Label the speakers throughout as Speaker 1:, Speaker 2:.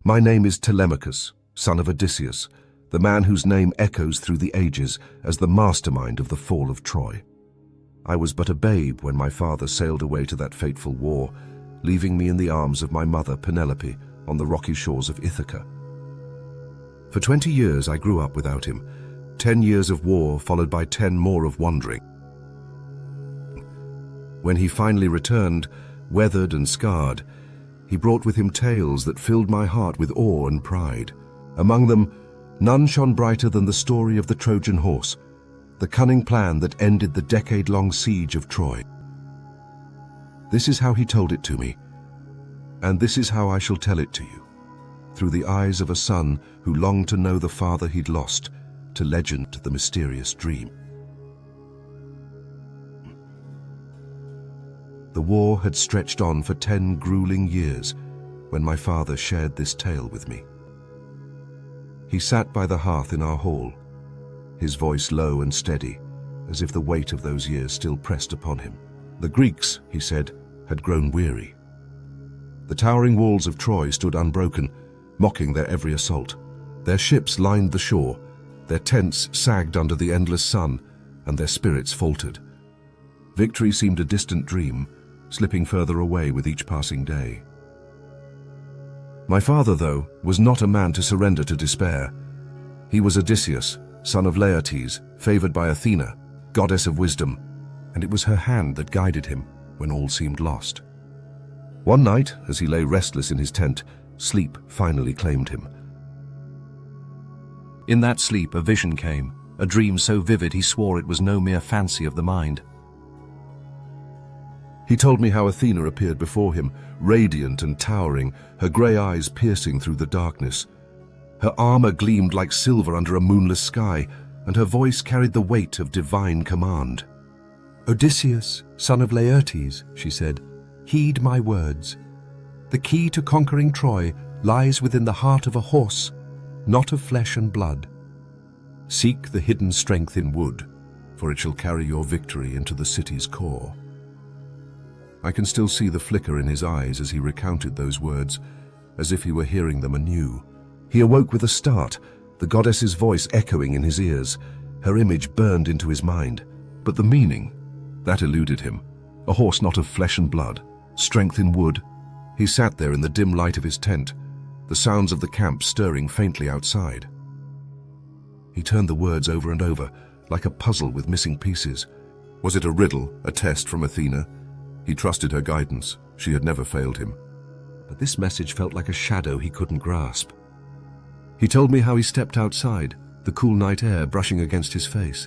Speaker 1: My name is Telemachus, son of Odysseus, the man whose name echoes through the ages as the mastermind of the fall of Troy. I was but a babe when my father sailed away to that fateful war, leaving me in the arms of my mother Penelope on the rocky shores of Ithaca. For 20 years I grew up without him, 10 years of war followed by 10 more of wandering. When he finally returned, weathered and scarred, he brought with him tales that filled my heart with awe and pride. Among them, none shone brighter than the story of the Trojan Horse, the cunning plan that ended the decade-long siege of Troy. This is how he told it to me, and this is how I shall tell it to you, through the eyes of a son who longed to know the father he'd lost, to legend the mysterious dream. The war had stretched on for 10 grueling years when my father shared this tale with me. He sat by the hearth in our hall, his voice low and steady, as if the weight of those years still pressed upon him. The Greeks, he said, had grown weary. The towering walls of Troy stood unbroken, mocking their every assault. Their ships lined the shore, their tents sagged under the endless sun, and their spirits faltered. Victory seemed a distant dream, slipping further away with each passing day. My father, though, was not a man to surrender to despair. He was Odysseus, son of Laertes, favored by Athena, goddess of wisdom, and it was her hand that guided him when all seemed lost. One night, as he lay restless in his tent, sleep finally claimed him. In that sleep a vision came, a dream so vivid he swore it was no mere fancy of the mind. He told me how Athena appeared before him, radiant and towering, her grey eyes piercing through the darkness. Her armor gleamed like silver under a moonless sky, and her voice carried the weight of divine command. "Odysseus, son of Laertes," she said, "heed my words. The key to conquering Troy lies within the heart of a horse, not of flesh and blood. Seek the hidden strength in wood, for it shall carry your victory into the city's core." I can still see the flicker in his eyes as he recounted those words, as if he were hearing them anew. He awoke with a start, the goddess's voice echoing in his ears. Her image burned into his mind, but the meaning, that eluded him. A horse not of flesh and blood, strength in wood. He sat there in the dim light of his tent, the sounds of the camp stirring faintly outside. He turned the words over and over, like a puzzle with missing pieces. Was it a riddle, a test from Athena? He trusted her guidance. She had never failed him. But this message felt like a shadow he couldn't grasp. He told me how he stepped outside, the cool night air brushing against his face,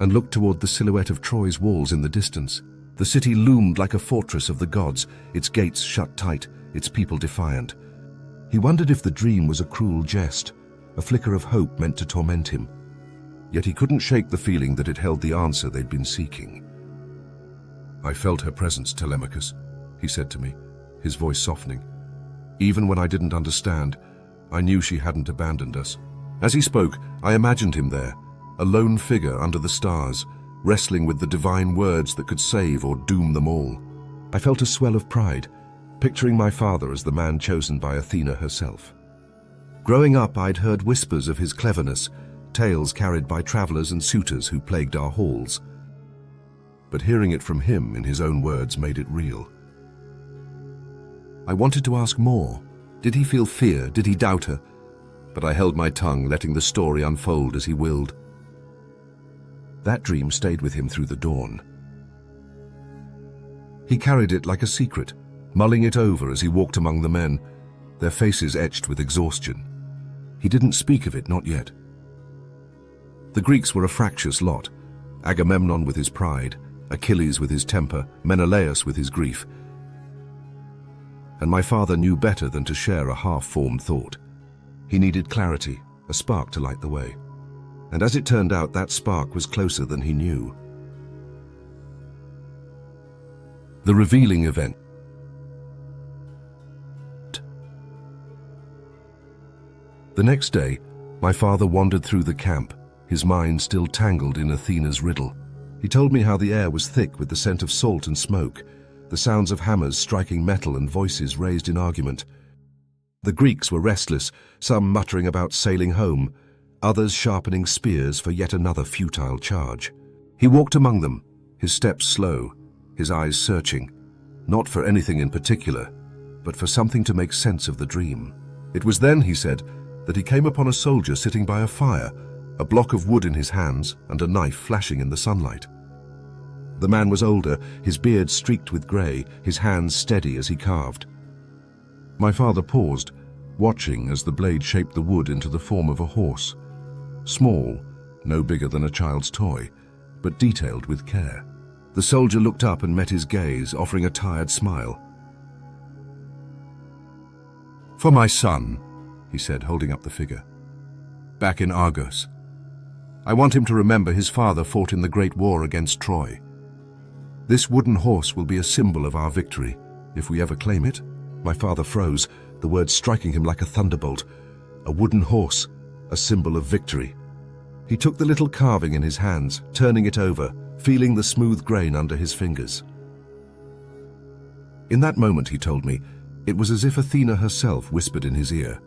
Speaker 1: and looked toward the silhouette of Troy's walls in the distance. The city loomed like a fortress of the gods, its gates shut tight, its people defiant. He wondered if the dream was a cruel jest, a flicker of hope meant to torment him. Yet he couldn't shake the feeling that it held the answer they'd been seeking. "I felt her presence, Telemachus," he said to me, his voice softening. "Even when I didn't understand, I knew she hadn't abandoned us." As he spoke, I imagined him there, a lone figure under the stars, wrestling with the divine words that could save or doom them all. I felt a swell of pride, picturing my father as the man chosen by Athena herself. Growing up, I'd heard whispers of his cleverness, tales carried by travelers and suitors who plagued our halls. But hearing it from him in his own words made it real. I wanted to ask more. Did he feel fear? Did he doubt her? But I held my tongue, letting the story unfold as he willed. That dream stayed with him through the dawn. He carried it like a secret, mulling it over as he walked among the men, their faces etched with exhaustion. He didn't speak of it, not yet. The Greeks were a fractious lot, Agamemnon with his pride, Achilles with his temper, Menelaus with his grief. And my father knew better than to share a half-formed thought. He needed clarity, a spark to light the way. And as it turned out, that spark was closer than he knew. The revealing event. The next day, my father wandered through the camp, his mind still tangled in Athena's riddle. He told me how the air was thick with the scent of salt and smoke, the sounds of hammers striking metal and voices raised in argument. The Greeks were restless, some muttering about sailing home, others sharpening spears for yet another futile charge. He walked among them, his steps slow, his eyes searching, not for anything in particular, but for something to make sense of the dream. It was then, he said, that he came upon a soldier sitting by a fire, a block of wood in his hands and a knife flashing in the sunlight. The man was older, his beard streaked with grey, his hands steady as he carved. My father paused, watching as the blade shaped the wood into the form of a horse. Small, no bigger than a child's toy, but detailed with care. The soldier looked up and met his gaze, offering a tired smile. "For my son," he said, holding up the figure. "Back in Argos. I want him to remember his father fought in the great war against Troy. This wooden horse will be a symbol of our victory, if we ever claim it." My father froze, the words striking him like a thunderbolt. A wooden horse, a symbol of victory. He took the little carving in his hands, turning it over, feeling the smooth grain under his fingers. In that moment, he told me, it was as if Athena herself whispered in his ear.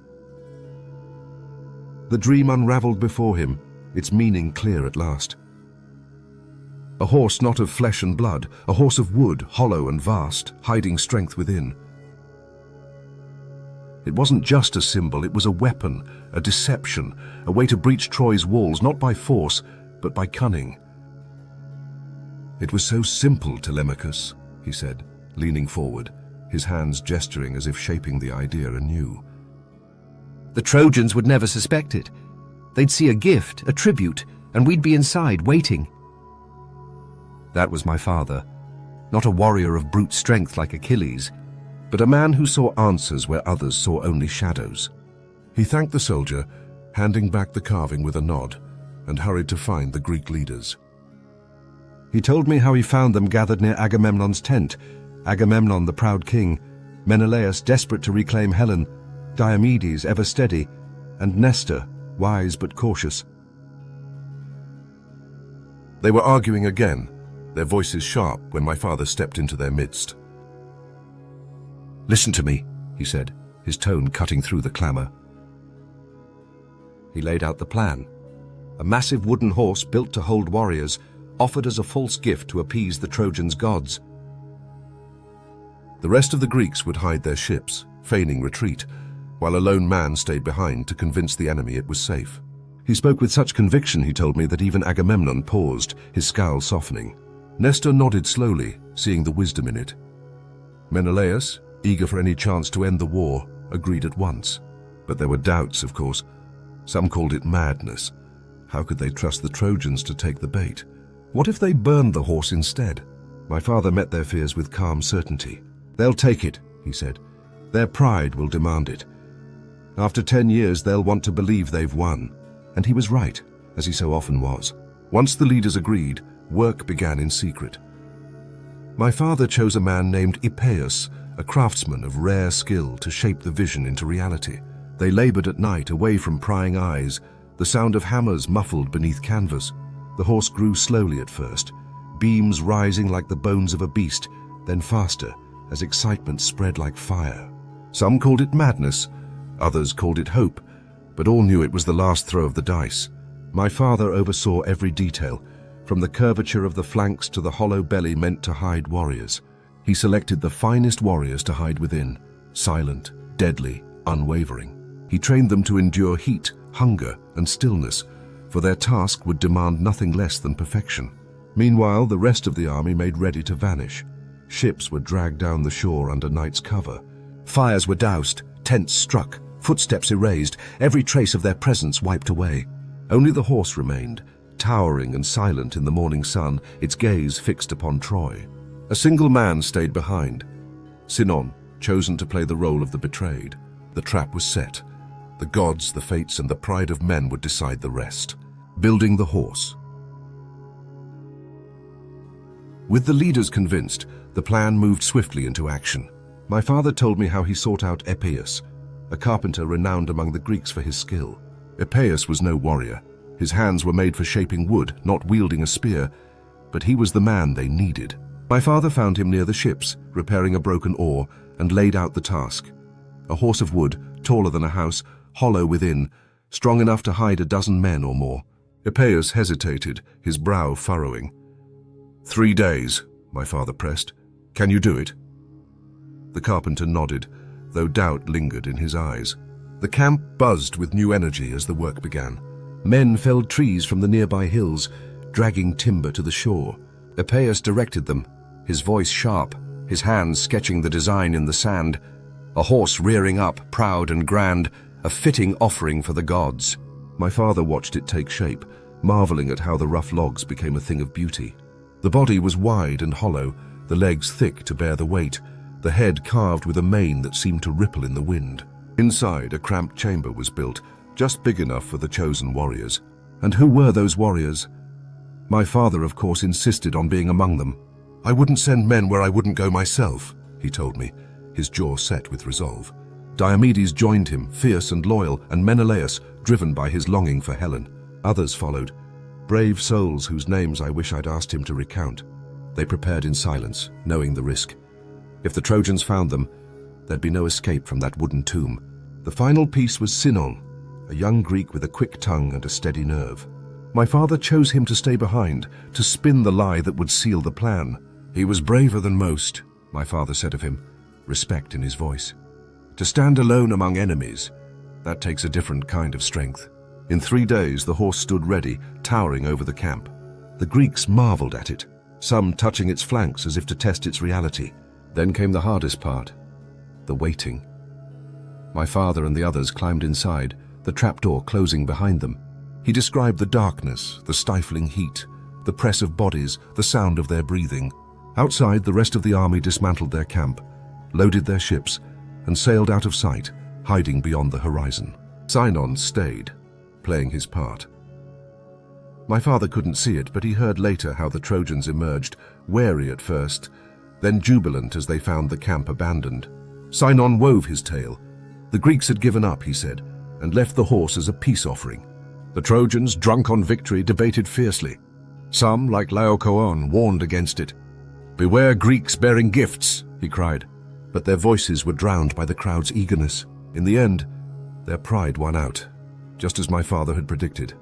Speaker 1: The dream unraveled before him, its meaning clear at last. A horse not of flesh and blood, a horse of wood, hollow and vast, hiding strength within. It wasn't just a symbol, it was a weapon, a deception, a way to breach Troy's walls, not by force, but by cunning. "It was so simple, Telemachus," he said, leaning forward, his hands gesturing as if shaping the idea anew.
Speaker 2: "The Trojans would never suspect it. They'd see a gift, a tribute, and we'd be inside, waiting." That was my father, not a warrior of brute strength like Achilles, but a man who saw answers where others saw only shadows. He thanked the soldier, handing back the carving with a nod, and hurried to find the Greek leaders. He told me how he found them gathered near Agamemnon's tent, Agamemnon the proud king, Menelaus desperate to reclaim Helen, Diomedes ever steady, and Nestor, wise but cautious. They were arguing again, their voices sharp when my father stepped into their midst. "Listen to me," he said, his tone cutting through the clamor. He laid out the plan. A massive wooden horse built to hold warriors, offered as a false gift to appease the Trojans' gods. The rest of the Greeks would hide their ships, feigning retreat, while a lone man stayed behind to convince the enemy it was safe. He spoke with such conviction, he told me, that even Agamemnon paused, his scowl softening. Nestor nodded slowly, seeing the wisdom in it. Menelaus, eager for any chance to end the war, agreed at once. But there were doubts, of course. Some called it madness. How could they trust the Trojans to take the bait? What if they burned the horse instead? My father met their fears with calm certainty. "They'll take it," he said. "Their pride will demand it. After 10 years, they'll want to believe they've won." And he was right, as he so often was. Once the leaders agreed, work began in secret. My father chose a man named Epeus, a craftsman of rare skill, to shape the vision into reality. They labored at night, away from prying eyes, the sound of hammers muffled beneath canvas. The horse grew slowly at first, beams rising like the bones of a beast, then faster, as excitement spread like fire. Some called it madness, others called it hope, but all knew it was the last throw of the dice. My father oversaw every detail, from the curvature of the flanks to the hollow belly meant to hide warriors. He selected the finest warriors to hide within, silent, deadly, unwavering. He trained them to endure heat, hunger, and stillness, for their task would demand nothing less than perfection. Meanwhile, the rest of the army made ready to vanish. Ships were dragged down the shore under night's cover. Fires were doused, tents struck, footsteps erased, every trace of their presence wiped away. Only the horse remained, towering and silent in the morning sun, its gaze fixed upon Troy. A single man stayed behind, Sinon, chosen to play the role of the betrayed. The trap was set. The gods, the fates, and the pride of men would decide the rest. Building the horse. With the leaders convinced, the plan moved swiftly into action. My father told me how he sought out Epeus, a carpenter renowned among the Greeks for his skill. Epeus was no warrior. His hands were made for shaping wood, not wielding a spear, but he was the man they needed.
Speaker 1: My father found him near the ships, repairing a broken oar, and laid out the task. A horse of wood, taller than a house, hollow within, strong enough to hide a dozen men or more. Epeus hesitated, his brow furrowing. 3 days, my father pressed. Can you do it? The carpenter nodded, though doubt lingered in his eyes. The camp buzzed with new energy as the work began. Men felled trees from the nearby hills, dragging timber to the shore. Epeus directed them, his voice sharp, his hands sketching the design in the sand. A horse rearing up, proud and grand, a fitting offering for the gods. My father watched it take shape, marveling at how the rough logs became a thing of beauty. The body was wide and hollow, the legs thick to bear the weight, the head carved with a mane that seemed to ripple in the wind. Inside, a cramped chamber was built, just big enough for the chosen warriors. And who were those warriors? My father, of course, insisted on being among them. I wouldn't send men where I wouldn't go myself, he told me, his jaw set with resolve. Diomedes joined him, fierce and loyal, and Menelaus, driven by his longing for Helen. Others followed, brave souls whose names I wish I'd asked him to recount. They prepared in silence, knowing the risk. If the Trojans found them, there'd be no escape from that wooden tomb. The final piece was Sinon, a young Greek with a quick tongue and a steady nerve. My father chose him to stay behind, to spin the lie that would seal the plan. He was braver than most, my father said of him, respect in his voice. To stand alone among enemies, that takes a different kind of strength. In 3 days, the horse stood ready, towering over the camp. The Greeks marveled at it, some touching its flanks as if to test its reality. Then came the hardest part, the waiting. My father and the others climbed inside, the trapdoor closing behind them. He described the darkness, the stifling heat, the press of bodies, the sound of their breathing. Outside, the rest of the army dismantled their camp, loaded their ships, and sailed out of sight, hiding beyond the horizon. Sinon stayed, playing his part. My father couldn't see it, but he heard later how the Trojans emerged, wary at first, then jubilant as they found the camp abandoned. Sinon wove his tale. The Greeks had given up, he said, and left the horse as a peace offering. The Trojans, drunk on victory, debated fiercely. Some, like Laocoon, warned against it. "Beware Greeks bearing gifts," he cried. But their voices were drowned by the crowd's eagerness. In the end, their pride won out, just as my father had predicted.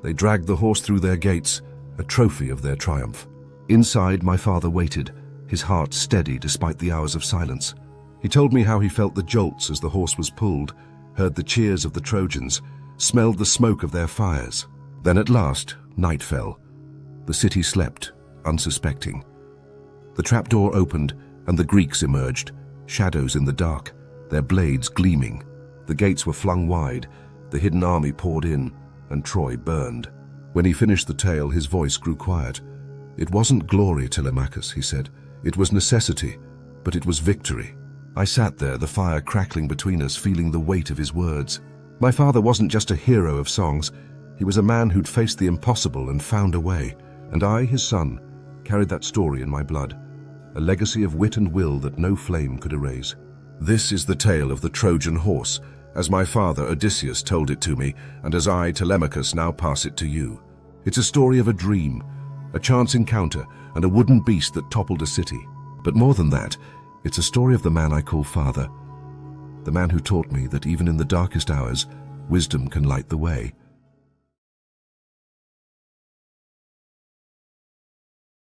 Speaker 1: They dragged the horse through their gates, a trophy of their triumph. Inside, my father waited, his heart steady despite the hours of silence. He told me how he felt the jolts as the horse was pulled, heard the cheers of the Trojans, smelled the smoke of their fires. Then at last, night fell. The city slept, unsuspecting. The trapdoor opened, and the Greeks emerged, shadows in the dark, their blades gleaming. The gates were flung wide, the hidden army poured in, and Troy burned. When he finished the tale, his voice grew quiet. "It wasn't glory, Telemachus," he said. "It was necessity, but it was victory." I sat there, the fire crackling between us, feeling the weight of his words. My father wasn't just a hero of songs. He was a man who'd faced the impossible and found a way. And I, his son, carried that story in my blood, a legacy of wit and will that no flame could erase. This is the tale of the Trojan Horse, as my father Odysseus told it to me, and as I, Telemachus, now pass it to you. It's a story of a dream, a chance encounter, and a wooden beast that toppled a city. But more than that, it's a story of the man I call father, the man who taught me that even in the darkest hours, wisdom can light the way.